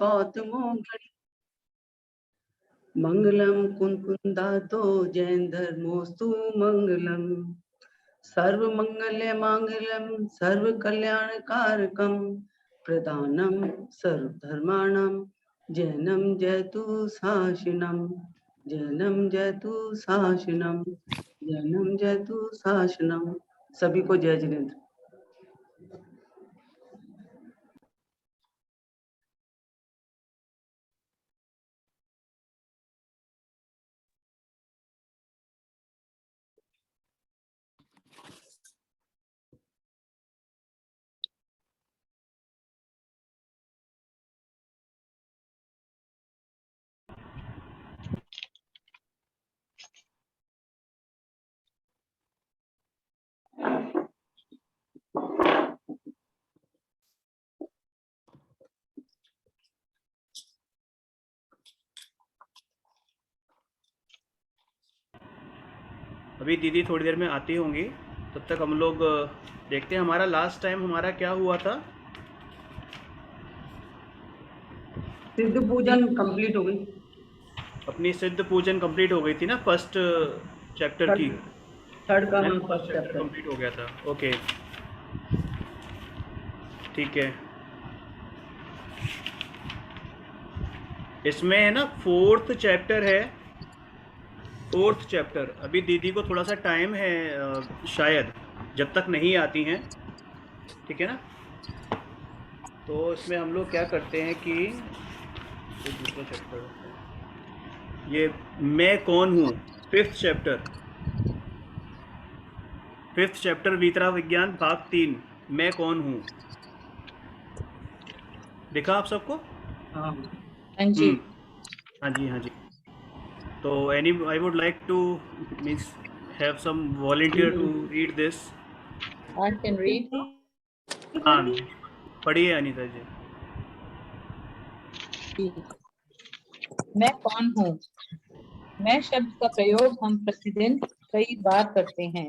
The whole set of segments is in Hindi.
गौतमोऽगणि मंगलम कुंकुंदातो जैन धर्मोस्तु मंगलम सर्व मंगल्य मांगल्यम सर्व कल्याण कारकम प्रदानम सर्व धर्माणम जैनम जयतु शासनम जैनम जयतु शासनम जैनम जयतु शासनम। सभी को जय जिनेन्द्र। अभी दीदी थोड़ी देर में आती होंगी, तब तक हम लोग देखते हैं हमारा लास्ट टाइम हमारा क्या हुआ था। सिद्ध पूजन कंप्लीट हो गई। अपनी सिद्ध पूजन कंप्लीट हो गई थी ना, फर्स्ट चैप्टर की। थर्ड का फर्स्ट चैप्टर कंप्लीट हो गया था। ओके ठीक है। इसमें है ना फोर्थ चैप्टर है, फोर्थ चैप्टर। अभी दीदी को थोड़ा सा टाइम है, शायद जब तक नहीं आती हैं, ठीक है ना। तो इसमें हम लोग क्या करते हैं कि दूसरा चैप्टर ये मैं कौन हूँ, फिफ्थ चैप्टर, फिफ्थ चैप्टर वीतरा विज्ञान भाग 3, मैं कौन हूँ। देखा आप सबको? हाँ जी। हाँ जी हाँ जी। तो any I would like to means have some volunteer to read this. I can read. हाँ पढ़िए अनीता जी। मैं कौन हूँ? मैं शब्द का प्रयोग हम प्रतिदिन कई बार करते हैं,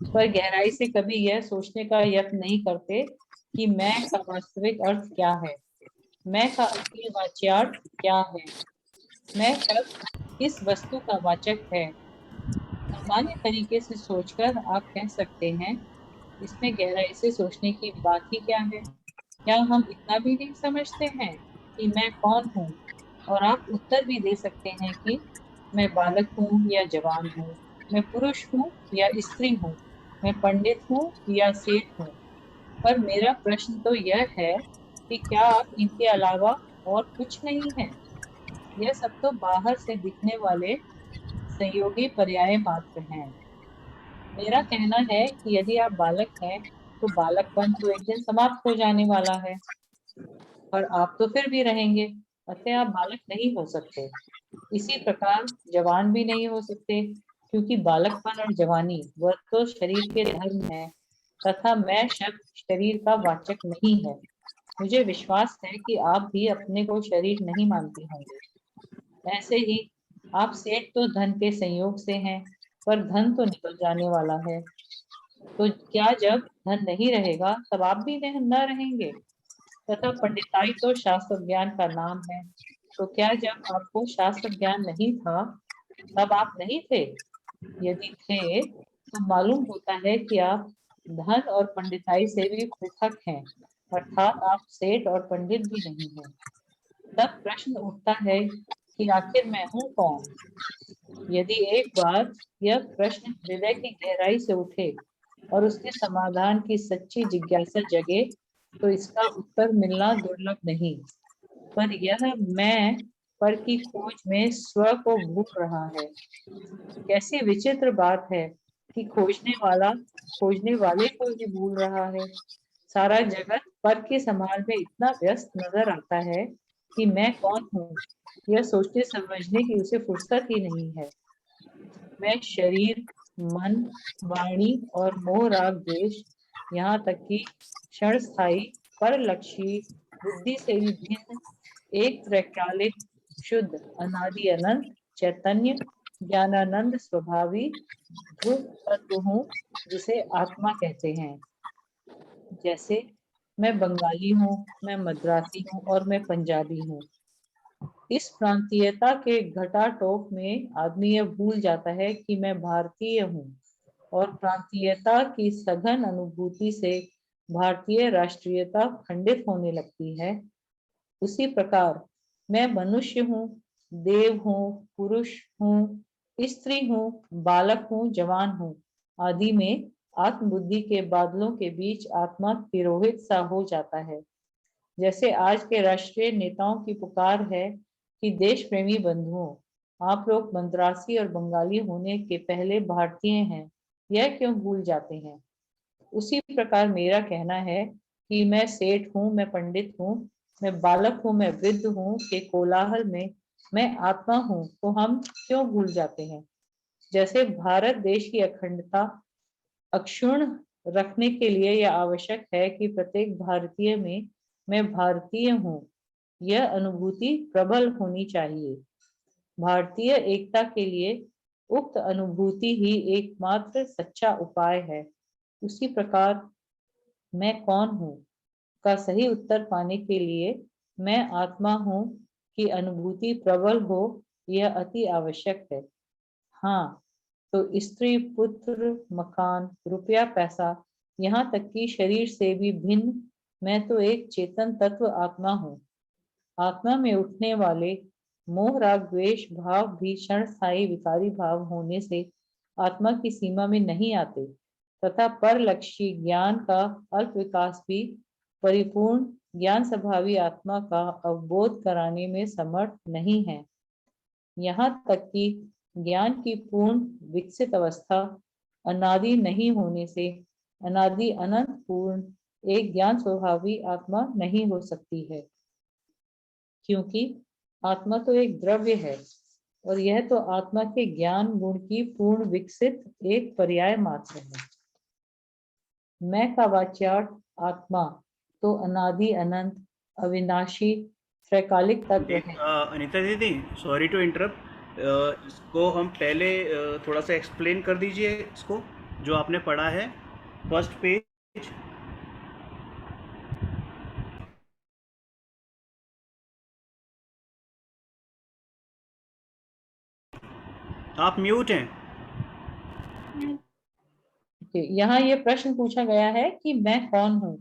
पर गहराई से कभी यह सोचने का यत्न नहीं करते कि मैं का वास्तविक अर्थ क्या है, मैं का असली वाच्यार्थ क्या है, मैं शब्द किस वस्तु का वाचक है। सामान्य तरीके से सोचकर आप कह सकते हैं, इसमें गहराई से सोचने की बात ही क्या है। क्या हम इतना भी नहीं समझते हैं कि मैं कौन हूँ? और आप उत्तर भी दे सकते हैं कि मैं बालक हूँ या जवान हूँ, मैं पुरुष हूँ या स्त्री हूँ, मैं पंडित हूँ या सेठ हूँ। पर मेरा प्रश्न तो यह है कि क्या आप इनके अलावा और कुछ नहीं है? यह सब तो बाहर से दिखने वाले संयोगी पर्याय मात्र हैं। मेरा कहना है कि यदि आप बालक हैं तो बालकपन तो एक दिन समाप्त हो जाने वाला है, और आप तो फिर भी रहेंगे, अतः आप बालक नहीं हो सकते। इसी प्रकार जवान भी नहीं हो सकते, क्योंकि बालकपन और जवानी वह तो शरीर के धर्म है, तथा मैं शब्द शरीर का वाचक नहीं है। मुझे विश्वास है कि आप भी अपने को शरीर नहीं मानते होंगे। ऐसे ही आप सेठ तो धन के संयोग से हैं, पर धन तो निकल जाने वाला है। तो क्या जब धन नहीं रहेगा तब आप भी न रहेंगे? तथा पंडिताई तो शास्त्र ज्ञान का नाम है, तो क्या जब आपको शास्त्र ज्ञान नहीं था तब आप नहीं थे? यदि थे तो मालूम होता है कि आप धन और पंडिताई से भी पृथक हैं, अर्थात आप सेठ और पंडित भी नहीं हैं। तब प्रश्न उठता है कि आखिर मैं हूँ कौन? यदि एक बार यह प्रश्न हृदय की गहराई से उठे और उसके समाधान की सच्ची जिज्ञासा जगे, तो इसका उत्तर मिलना दुर्लभ नहीं। पर यह मैं पर की खोज में स्व को भूल रहा है। कैसी विचित्र बात है कि खोजने वाला खोजने वाले को ही भूल रहा है। सारा जगत पर की संभाल में इतना व्यस्त नजर आता है कि मैं कौन हूँ यह सोचने समझने की उसे फुर्सत ही नहीं है। मैं शरीर, मन, वाणी और मोह राग द्वेष, यहाँ तक कि क्षण स्थायी परलक्षी बुद्धि से भी भिन्न एक त्रैकालिक शुद्ध अनादि अनंत चैतन्य ज्ञानानंद स्वभावी ध्रुव तत्व हूँ, जिसे आत्मा कहते हैं। जैसे मैं बंगाली हूँ, मैं मद्रासी हूँ और मैं पंजाबी हूँ। इस प्रांतीयता के घटाटोप में आदमी यह भूल जाता है कि मैं भारतीय हूँ और प्रांतीयता की सघन अनुभूति से भारतीय राष्ट्रीयता खंडित होने लगती है। उसी प्रकार मैं मनुष्य हूँ, देव हूँ, पुरुष हूँ, स्त्री हूँ, बालक हूँ, जवान हूँ आदि में आत्मबुद्धि के बादलों के बीच आत्मा तिरोहित सा हो जाता है। जैसे आज के राष्ट्रीय नेताओं की पुकार है कि देश प्रेमी बंधुओं, आप लोग मद्रासी और बंगाली होने के पहले भारतीय हैं, यह क्यों भूल जाते हैं? उसी प्रकार मेरा कहना है कि मैं सेठ हूँ, मैं पंडित हूँ, मैं बालक हूँ, मैं वृद्ध हूँ के कोलाहल में मैं आत्मा हूँ, तो हम क्यों भूल जाते हैं? जैसे भारत देश की अखंडता अक्षुण्ण रखने के लिए यह आवश्यक है कि प्रत्येक भारतीय में मैं भारतीय हूँ, यह अनुभूति प्रबल होनी चाहिए। भारतीय एकता के लिए उक्त अनुभूति ही एकमात्र सच्चा उपाय है। उसी प्रकार मैं कौन हूँ का सही उत्तर पाने के लिए मैं आत्मा हूँ की अनुभूति प्रबल हो, यह अति आवश्यक है। हाँ, तो स्त्री, पुत्र, मकान, रुपया, पैसा, यहाँ तक कि शरीर से भी भिन्न मैं तो एक चेतन तत्व आत्मा हूँ। आत्मा में उठने वाले मोह, राग, द्वेष भाव भी क्षणस्थायी विकारी भाव होने से आत्मा की सीमा में नहीं आते तथा परलक्षी ज्ञान का अल्प विकास भी परिपूर्ण ज्ञान स्वभावी आत्मा का अवबोध कराने में समर्थ नहीं है। यहाँ तक कि ज्ञान की पूर्ण विकसित अवस्था अनादि नहीं होने से अनादि अनंत पूर्ण एक ज्ञान स्वभावी आत्मा नहीं हो सकती है, क्योंकि आत्मा तो एक द्रव्य है और यह तो आत्मा के ज्ञान गुण की पूर्ण विकसित एक पर्याय मात्र है। मैं का वाच्यार्थ आत्मा तो अनादि अनंत अविनाशी त्रैकालिक तत्व है। अनीता दीदी, सॉरी टू इंटरप्ट, इसको हम पहले थोड़ा सा एक्सप्लेन कर दीजिए, इसको जो आपने पढ़ा है फर्स्ट पेज। आप म्यूट हैं। यहाँ ये प्रश्न पूछा गया है कि मैं कौन हूँ।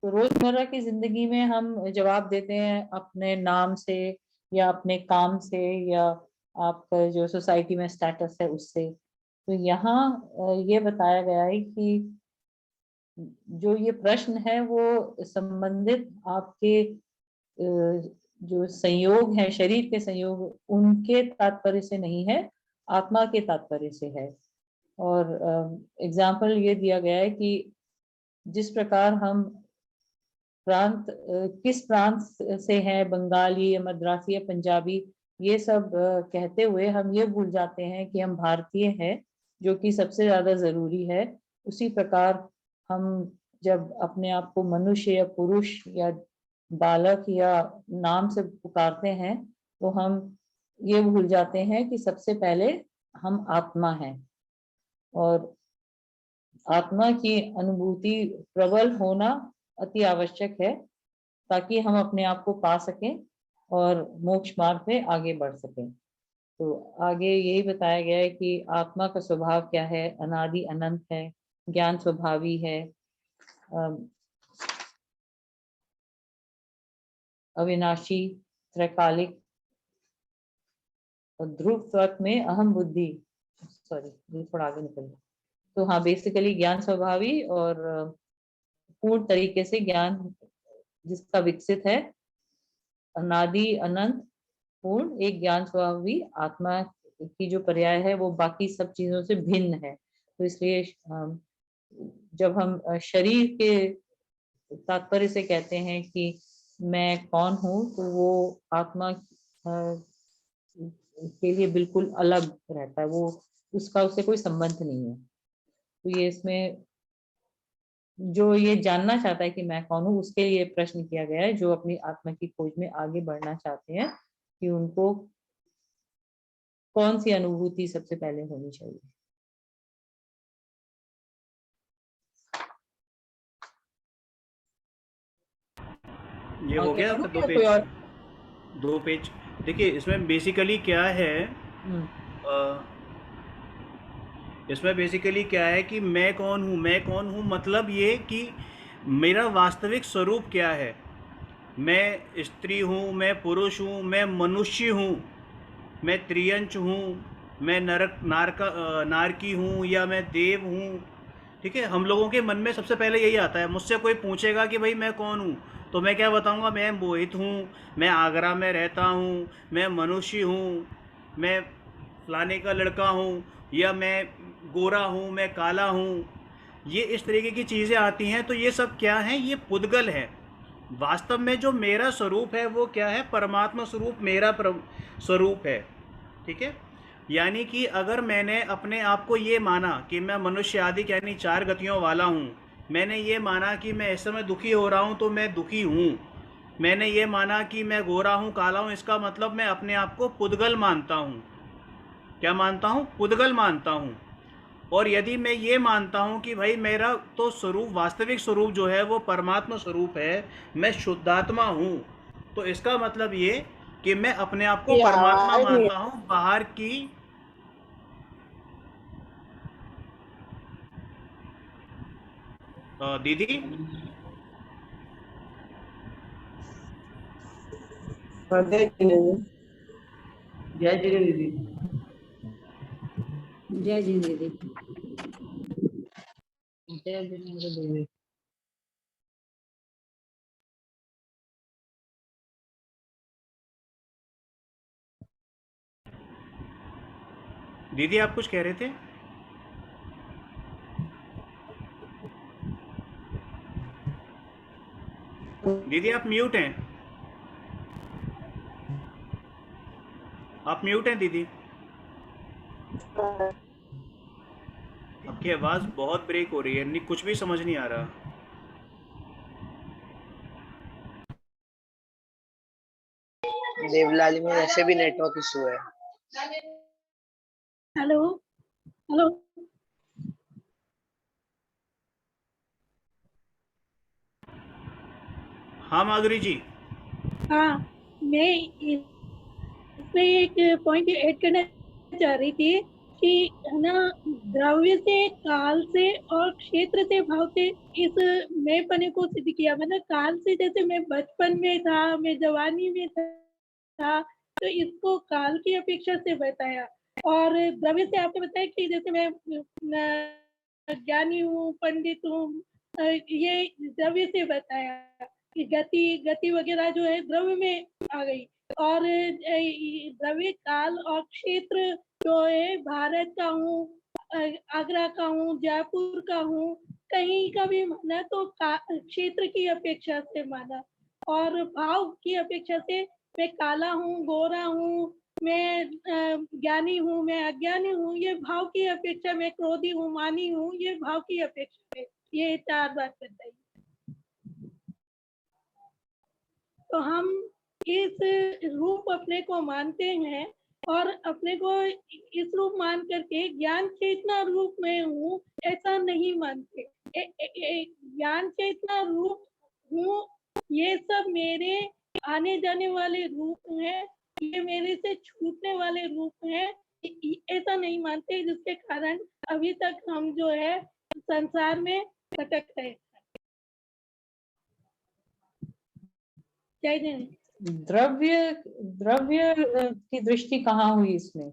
तो रोजमर्रा की जिंदगी में हम जवाब देते हैं अपने नाम से या अपने काम से या आपका जो सोसाइटी में स्टेटस है उससे। तो यहाँ ये बताया गया है कि जो ये प्रश्न है वो संबंधित आपके जो संयोग है, शरीर के संयोग, उनके तात्पर्य से नहीं है, आत्मा के तात्पर्य से है। और एग्जाम्पल ये दिया गया है कि जिस प्रकार हम किस प्रांत से हैं, बंगाली या मद्रासी या पंजाबी, ये सब कहते हुए हम ये भूल जाते हैं कि हम भारतीय हैं, जो कि सबसे ज्यादा जरूरी है। उसी प्रकार हम जब अपने आप को मनुष्य या पुरुष या बालक या नाम से पुकारते हैं तो हम ये भूल जाते हैं कि सबसे पहले हम आत्मा हैं और आत्मा की अनुभूति प्रबल होना अति आवश्यक है ताकि हम अपने आप को पा सकें और मोक्ष मार्ग पे आगे बढ़ सकें। तो आगे यही बताया गया है कि आत्मा का स्वभाव क्या है, अनादि अनंत है, ज्ञान स्वभावी है, अविनाशी, त्रैकालिक और ध्रुव तत्व में अहम बुद्धि, सॉरी थोड़ा आगे निकल गया। तो हाँ, बेसिकली ज्ञान स्वभावी और पूर्ण तरीके से ज्ञान जिसका विकसित है, अनादि अनंत पूर्ण एक ज्ञान स्वभावी आत्मा की जो पर्याय है वो बाकी सब चीजों से भिन्न है। तो इसलिए जब हम शरीर के तात्पर्य से कहते हैं कि मैं कौन हूँ, तो वो आत्मा के लिए बिल्कुल अलग रहता है, वो उसका उससे कोई संबंध नहीं है। तो ये इसमें जो ये जानना चाहता है कि मैं कौन हूँ, उसके लिए प्रश्न किया गया है, जो अपनी आत्मा की खोज में आगे बढ़ना चाहते हैं कि उनको कौन सी अनुभूति सबसे पहले होनी चाहिए। ये हो आगे गया बढ़ूं आपका 2 या कोई पेज? और? 2 पेज। देखिए इसमें बेसिकली क्या है, हम्म, अ, इसमें बेसिकली क्या है कि मैं कौन हूँ, मैं कौन हूँ मतलब ये कि मेरा वास्तविक स्वरूप क्या है। मैं स्त्री हूँ, मैं पुरुष हूँ, मैं मनुष्य हूँ, मैं त्रियंच हूँ, मैं नारकी हूँ या मैं देव हूँ। ठीक है, हम लोगों के मन में सबसे पहले यही आता है। मुझसे कोई पूछेगा कि भाई मैं कौन हूँ, तो मैं क्या बताऊँगा, मैं मोहित हूँ, मैं आगरा में रहता हूँ, मैं मनुष्य हूँ, मैं फलाने का लड़का हूँ, या मैं गोरा हूँ, मैं काला हूँ। ये इस तरीके की चीज़ें आती हैं, तो ये सब क्या हैं, ये पुद्गल है। वास्तव में जो मेरा स्वरूप है वो क्या है, परमात्मा स्वरूप मेरा स्वरूप है। ठीक है, यानी कि अगर मैंने अपने आप को ये माना कि मैं मनुष्य आदि यानी 4 गतियों वाला हूँ, मैंने ये माना कि मैं इस समय दुखी हो रहा हूँ तो मैं दुखी हूँ, मैंने ये माना कि मैं गोरा हूँ काला हूँ, इसका मतलब मैं अपने आप को पुद्गल मानता हूँ। क्या मानता हूँ, पुद्गल मानता हूँ। और यदि मैं ये मानता हूँ कि भाई मेरा तो स्वरूप, वास्तविक स्वरूप जो है वो परमात्मा स्वरूप है, मैं शुद्धात्मा हूँ, तो इसका मतलब ये कि मैं अपने आप को ये परमात्मा आवाज नहीं मानता हूँ, बाहर की। दीदी, आते कि नहीं। जय जिनेन्द्र दीदी। जय जी दीदी। जय जिनेन्द्र देवी। दीदी आप कुछ कह रहे थे? दीदी आप म्यूट हैं, आप म्यूट हैं दीदी। आपकी आवाज़ बहुत ब्रेक हो रही है, नहीं कुछ भी समझ नहीं आ रहा। देवलाली में वैसे भी नेटवर्क इशू है। Hello hello. हाँ माधुरी जी। हाँ, मैं इसमें एक पॉइंट ऐड करना चाह रही थी कि है ना, द्रव्य से, काल से और क्षेत्र से, भाव से इस मैं पने को सिद्ध किया। मतलब काल से, जैसे मैं बचपन में था, मैं जवानी में था, तो इसको काल की अपेक्षा से बताया। और द्रव्य से आपने बताया कि जैसे मैं ज्ञानी हूँ, पंडित हूँ, ये द्रव्य से बताया कि गति वगैरह जो है द्रव्य में आ गई। और द्रव्य, काल और क्षेत्र जो है, भारत का हूँ, आगरा का हूँ, जयपुर का हूँ, कहीं का भी माना तो क्षेत्र की अपेक्षा से माना। और भाव की अपेक्षा से मैं काला हूँ, गोरा हूँ, मैं ज्ञानी हूँ, मैं अज्ञानी हूँ, ये भाव की अपेक्षा। मैं क्रोधी हूँ, मानी हूँ, ये भाव की अपेक्षा है। ये 4 बात बताई। तो हम इस रूप अपने को मानते हैं और अपने को इस रूप मान करके ज्ञान चेतना रूप में हूँ ऐसा नहीं मानते। ज्ञान चेतना रूप हूँ, ये सब मेरे आने जाने वाले रूप हैं, ये मेरे से छूटने वाले रूप हैं, ऐसा नहीं मानते, जिसके कारण अभी तक हम जो है संसार में भटक रहे हैं। जय जय। द्रव्य द्रव्य की दृष्टि कहाँ हुई इसमें?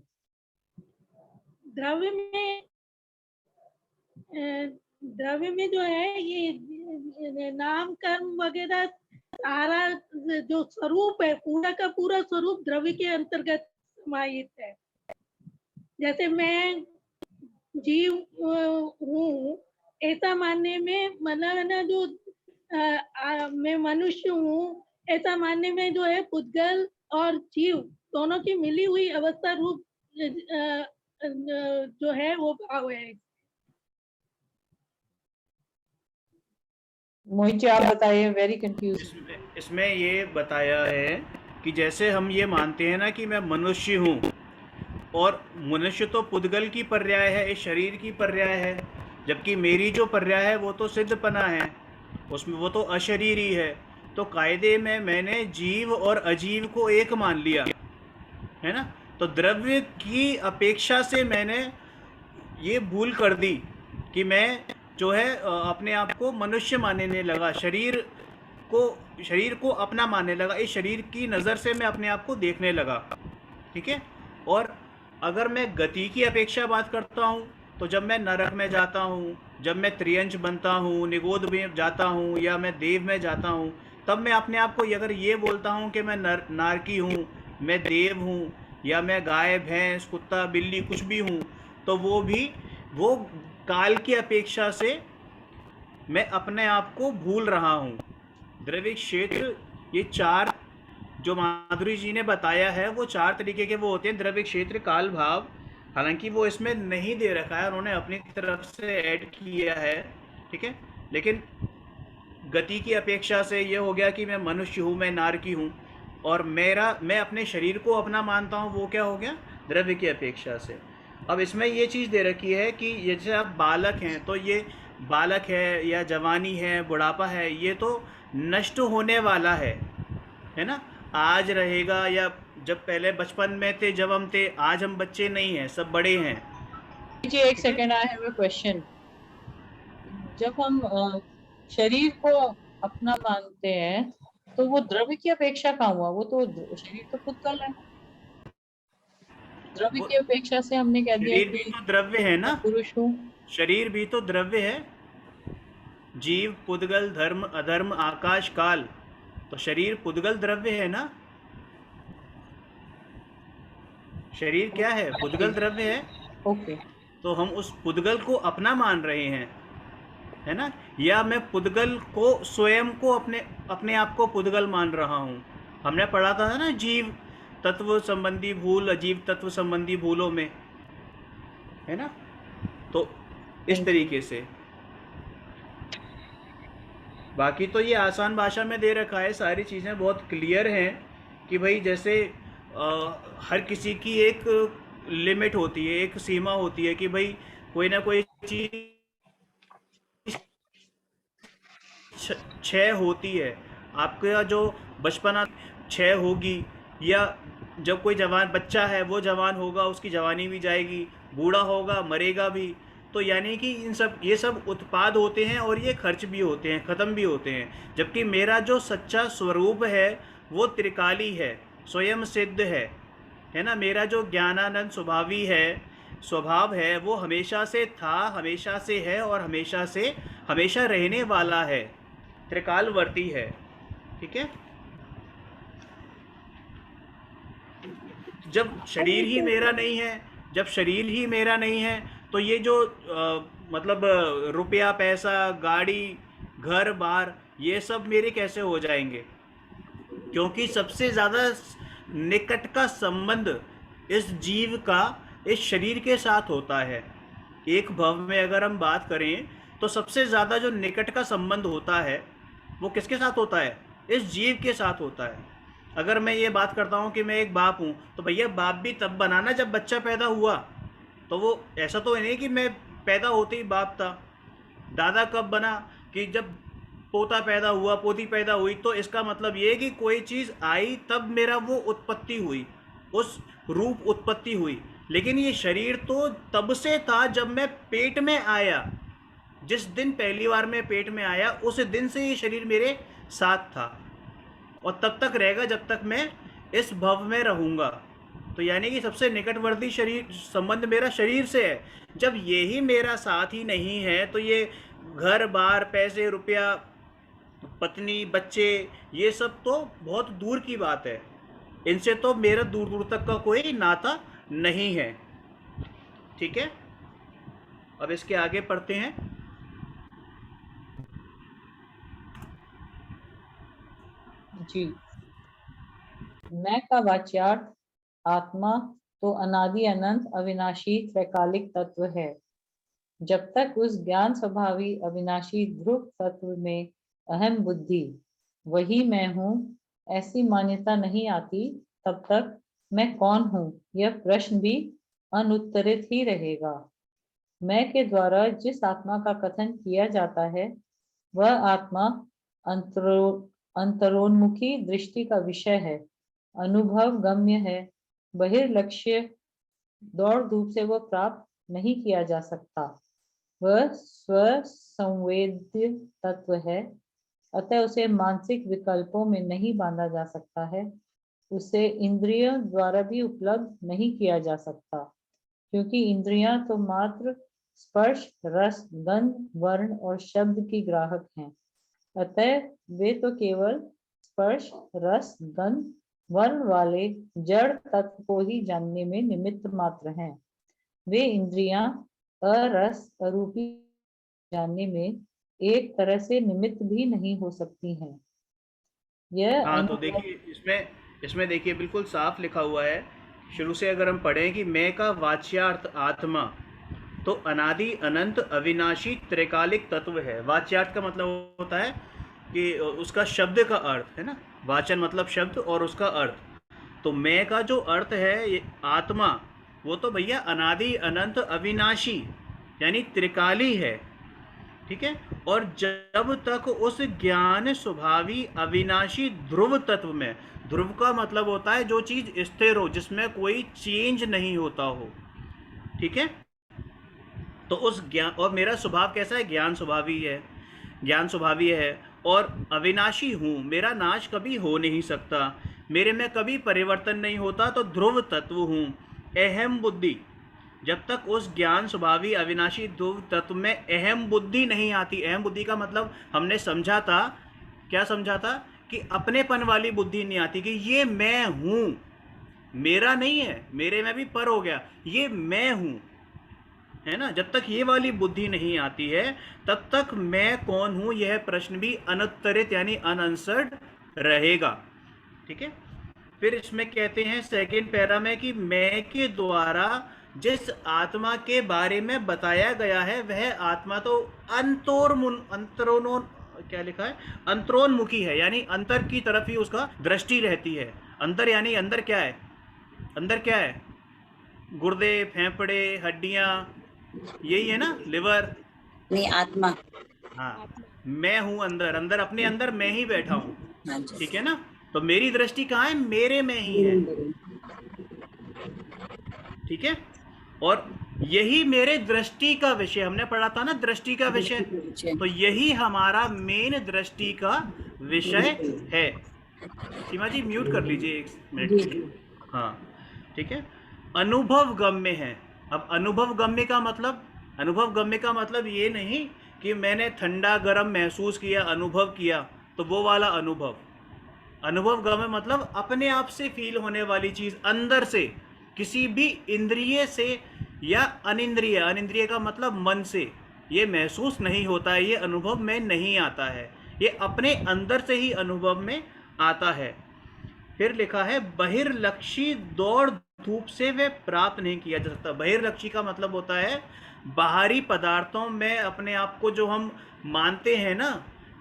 द्रव्य में द्रव्य में जो है ये नाम कर्म वगैरह सारा जो स्वरूप है, पूरा का पूरा स्वरूप द्रव्य के अंतर्गत समाहित है। जैसे मैं जीव हूँ ऐसा मानने में, मतलब ना, जो मैं मनुष्य हूँ ऐसा मानने में जो है पुद्गल और जीव दोनों की मिली हुई अवस्था रूप जो है वो भाव है। मोहित जी आप बताइए, वेरी कंफ्यूज। इसमें ये बताया है कि जैसे हम ये मानते हैं ना कि मैं मनुष्य हूँ, और मनुष्य तो पुद्गल की पर्याय है, इस शरीर की पर्याय है, जबकि मेरी जो पर्याय है वो तो सिद्धपना है, उसमें वो तो अशरीरी है। तो कायदे में मैंने जीव और अजीव को एक मान लिया, है ना। तो द्रव्य की अपेक्षा से मैंने ये भूल कर दी कि मैं जो है अपने आप को मनुष्य मानने लगा, शरीर को अपना मानने लगा, इस शरीर की नज़र से मैं अपने आप को देखने लगा, ठीक है। और अगर मैं गति की अपेक्षा बात करता हूँ, तो जब मैं नरक में जाता हूँ, जब मैं त्रियंश बनता हूँ, निगोद में जाता हूँ या मैं देव में जाता हूँ, तब मैं अपने आप को अगर ये बोलता हूँ कि मैं नारकी हूँ, मैं देव हूँ, या मैं गाय भैंस कुत्ता बिल्ली कुछ भी हूँ, तो वो काल की अपेक्षा से मैं अपने आप को भूल रहा हूँ। द्रव्य क्षेत्र, ये चार जो माधुरी जी ने बताया है वो चार तरीके के वो होते हैं, द्रव्य क्षेत्र काल भाव। हालांकि वो इसमें नहीं दे रखा है, उन्होंने अपनी तरफ से ऐड किया है, ठीक है। लेकिन गति की अपेक्षा से ये हो गया कि मैं मनुष्य हूँ, मैं नारकी हूँ, और मैं अपने शरीर को अपना मानता हूँ, वो क्या हो गया, द्रव्य की अपेक्षा से। अब इसमें ये चीज़ दे रखी है कि जैसे आप बालक हैं, तो ये बालक है या जवानी है, बुढ़ापा है, ये तो नष्ट होने वाला है ना। आज रहेगा, या जब पहले बचपन में थे, जब हम थे, आज हम बच्चे नहीं हैं, सब बड़े हैं। जी एक second, I have a question. जब हम शरीर को अपना मानते हैं, तो वो द्रव्य की अपेक्षा कहाँ हुआ? वो तो शरीर तो पुतगल है। द्रव्य की अपेक्षा से हमने कह दिया शरीर भी कि तो द्रव्य है ना, मैं पुरुष हूँ। शरीर भी तो द्रव्य है। जीव, पुद्गल, धर्म, अधर्म, आकाश, काल, तो शरीर पुद्गल द्रव्य है ना। शरीर क्या है, पुद्गल द्रव्य है। ओके। तो हम उस पुद्गल को अपना मान रहे हैं, है ना, या मैं पुद्गल को स्वयं को अपने आप को पुद्गल मान रहा हूँ। हमने पढ़ा था ना जीव तत्व संबंधी भूल, अजीव तत्व संबंधी भूलों में, है ना। तो इस तरीके से, बाकी तो ये आसान भाषा में दे रखा है, सारी चीज़ें बहुत क्लियर हैं कि भाई जैसे हर किसी की एक लिमिट होती है, एक सीमा होती है कि भाई कोई ना कोई चीज़ क्षय होती है। आपका जो बचपना क्षय होगी, या जब कोई जवान बच्चा है वो जवान होगा, उसकी जवानी भी जाएगी, बूढ़ा होगा, मरेगा भी। तो यानी कि ये सब उत्पाद होते हैं और ये खर्च भी होते हैं, ख़त्म भी होते हैं। जबकि मेरा जो सच्चा स्वरूप है वो त्रिकाली है, स्वयं सिद्ध है ना। मेरा जो ज्ञानानंद स्वभाव है वो हमेशा से था, हमेशा से है और हमेशा रहने वाला है, त्रिकालवर्ती है, ठीक है। जब शरीर ही मेरा नहीं है, तो ये जो मतलब रुपया पैसा गाड़ी घर बार ये सब मेरे कैसे हो जाएंगे? क्योंकि सबसे ज़्यादा निकट का संबंध इस जीव का इस शरीर के साथ होता है। एक भव में अगर हम बात करें तो सबसे ज़्यादा जो निकट का संबंध होता है वो किसके साथ होता है? इस जीव के साथ होता है। अगर मैं ये बात करता हूँ कि मैं एक बाप हूँ, तो भैया बाप भी तब बना ना जब बच्चा पैदा हुआ। तो वो ऐसा तो नहीं कि मैं पैदा होते ही बाप था। दादा कब बना? कि जब पोता पैदा हुआ, पोती पैदा हुई। तो इसका मतलब ये है कि कोई चीज़ आई तब मेरा वो उत्पत्ति हुई, उस रूप उत्पत्ति हुई। लेकिन ये शरीर तो तब से था जब मैं पेट में आया। जिस दिन पहली बार मैं पेट में आया उस दिन से ये शरीर मेरे साथ था और तब तक रहेगा जब तक मैं इस भव में रहूँगा। तो यानी कि सबसे निकटवर्ती संबंध मेरा शरीर से है। जब यही मेरा साथ ही नहीं है तो ये घर बार पैसे रुपया पत्नी बच्चे ये सब तो बहुत दूर की बात है। इनसे तो मेरा दूर दूर तक का कोई नाता नहीं है, ठीक है। अब इसके आगे पढ़ते हैं। जी, मैं का वाच्यार्थ आत्मा तो अनादि अनंत अविनाशी त्रैकालिक तत्व है। जब तक उस ज्ञान स्वभावी अविनाशी ध्रुव तत्व में अहम बुद्धि वही मैं हूँ ऐसी मान्यता नहीं आती, तब तक मैं कौन हूँ यह प्रश्न भी अनुत्तरित ही रहेगा। मैं के द्वारा जिस आत्मा का कथन किया जाता है वह आत्मा अंतरोन्मुखी दृष्टि का विषय है, अनुभव गम्य है, बहिर्लक्ष्य दौड़ धूप से वह प्राप्त नहीं किया जा सकता, वह स्वसंवेद्य तत्व है, अतः उसे मानसिक विकल्पों में नहीं बांधा जा सकता है, उसे इंद्रियों द्वारा भी उपलब्ध नहीं किया जा सकता, क्योंकि इंद्रियां तो मात्र स्पर्श, रस, गंध, वर्ण और शब्द की ग्राहक हैं। अतः वे तो केवल स्पर्श, रस, गंध, वर्ण वाले जड़ तत्व को ही जानने में निमित्त मात्र हैं। वे इंद्रियां अरस अरूपी जानने में एक तरह से निमित्त भी नहीं हो सकती हैं। यह हाँ, तो देखिए इसमें देखिए बिल्कुल साफ लिखा हुआ है, शुरू से अगर हम पढ़ें कि मैं का वाच्यार्थ आत्मा तो अनादि अनंत अविनाशी त्रिकालिक तत्व है। वाच्यार्थ का मतलब होता है कि उसका शब्द का अर्थ है ना, वाचन मतलब शब्द और उसका अर्थ। तो मैं का जो अर्थ है ये आत्मा, वो तो भैया अनादि अनंत अविनाशी यानी त्रिकाली है, ठीक है। और जब तक उस ज्ञान स्वभावी अविनाशी ध्रुव तत्व में, ध्रुव का मतलब होता है जो चीज स्थिर हो, जिसमें कोई चेंज नहीं होता हो, ठीक है। तो उस ज्ञान, और मेरा स्वभाव कैसा है, ज्ञान स्वभावी है, ज्ञान स्वभावी है और अविनाशी हूँ, मेरा नाश कभी हो नहीं सकता, मेरे में कभी परिवर्तन नहीं होता, तो ध्रुव तत्व हूँ। अहम बुद्धि, जब तक उस ज्ञान स्वभावी अविनाशी ध्रुव तत्व में अहम बुद्धि नहीं आती, अहम बुद्धि का मतलब हमने समझा था, क्या समझा था कि अपनेपन वाली बुद्धि नहीं आती कि ये मैं हूँ, मेरा नहीं है, मेरे में भी पर हो गया, ये मैं हूँ, है ना। जब तक ये वाली बुद्धि नहीं आती है तब तक मैं कौन हूं यह प्रश्न भी अनुत्तरित यानी अनआंसर्ड रहेगा, ठीक है। फिर इसमें कहते हैं सेकंड पैरा में कि मैं के द्वारा जिस आत्मा के बारे में बताया गया है वह आत्मा तो क्या लिखा है, अंतरोन्मुखी है, यानी अंतर की तरफ ही उसका दृष्टि रहती है। अंतर यानी अंदर क्या है, अंदर क्या है, गुर्दे, फेफड़े, हड्डियां, यही है ना, लिवर, नहीं आत्मा। हाँ, मैं हूं अंदर, अंदर अपने अंदर मैं ही बैठा हूँ, हाँ जी। ठीक है ना। तो मेरी दृष्टि कहाँ है, मेरे में ही है, ठीक है। और यही मेरे दृष्टि का विषय, हमने पढ़ा था ना दृष्टि का विषय, तो यही हमारा मेन दृष्टि का विषय है। सीमा जी म्यूट कर लीजिए 1 मिनट के लिए, हाँ, ठीक है। अनुभव गम्य है। अब अनुभव गम्य का मतलब, अनुभव गम्य का मतलब ये नहीं कि मैंने ठंडा गर्म महसूस किया, अनुभव किया, तो वो वाला अनुभव। अनुभव गम्य मतलब अपने आप से फील होने वाली चीज, अंदर से, किसी भी इंद्रिय से या अनिंद्रिय, अनिंद्रिय का मतलब मन से ये महसूस नहीं होता है, ये अनुभव में नहीं आता है, ये अपने अंदर से ही अनुभव में आता है। फिर लिखा है बहिर्लक्षी दौड़ धूप से वे प्राप्त नहीं किया जा सकता। बहिर्लक्षी का मतलब होता है बाहरी पदार्थों में अपने आप को, जो हम मानते हैं ना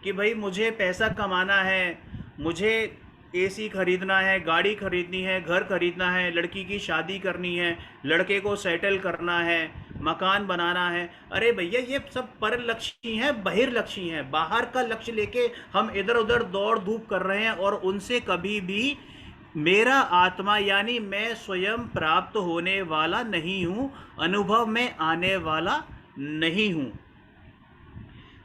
कि भाई मुझे पैसा कमाना है, मुझे एसी खरीदना है, गाड़ी खरीदनी है, घर खरीदना है, लड़की की शादी करनी है, लड़के को सेटल करना है, मकान बनाना है, अरे भैया ये सब परलक्षी हैं, बहिर्लक्षी हैं। बाहर का लक्ष्य लेके हम इधर उधर दौड़ धूप कर रहे हैं और उनसे कभी भी मेरा आत्मा यानी मैं स्वयं प्राप्त होने वाला नहीं हूँ, अनुभव में आने वाला नहीं हूँ।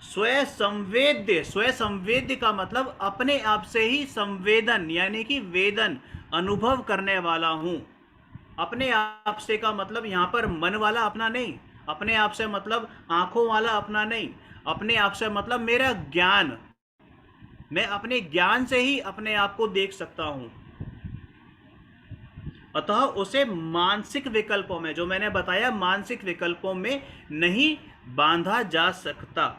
स्वसंवेद्य, स्वसंवेद्य का मतलब अपने आप से ही संवेदन यानी कि वेदन अनुभव करने वाला हूँ। अपने आप से का मतलब यहाँ पर मन वाला अपना नहीं, अपने आप से मतलब आंखों वाला अपना नहीं, अपने आप से मतलब मेरा ज्ञान, मैं अपने ज्ञान से ही अपने आप को देख सकता हूँ। अतः उसे मानसिक विकल्पों में, जो मैंने बताया मानसिक विकल्पों में नहीं बांधा जा सकता।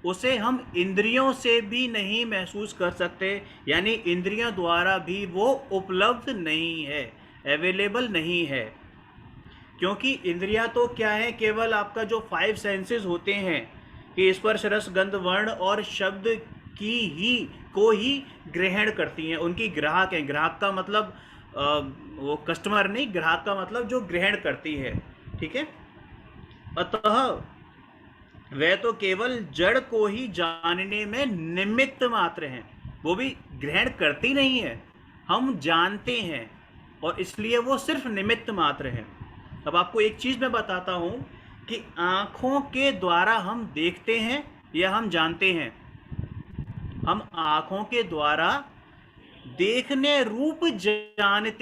उसे हम इंद्रियों से भी नहीं महसूस कर सकते, यानी इंद्रियों द्वारा भी वो उपलब्ध नहीं है, अवेलेबल नहीं है। क्योंकि इंद्रियां तो क्या है, केवल आपका जो 5 सेंसेस होते हैं कि स्पर्श, रस, गंध, वर्ण और शब्द की ही को ही ग्रहण करती हैं, उनकी ग्राहक हैं। ग्राहक का मतलब वो कस्टमर नहीं, ग्राहक का मतलब जो ग्रहण करती है, ठीक है। अतः वह तो केवल जड़ को ही जानने में निमित्त मात्र हैं। वो भी ग्रहण करती नहीं है, हम जानते हैं, और इसलिए वो सिर्फ निमित्त मात्र है। अब आपको एक चीज़ मैं बताता हूँ कि आँखों के द्वारा हम देखते हैं या हम जानते हैं। हम आँखों के द्वारा देखने रूप जानते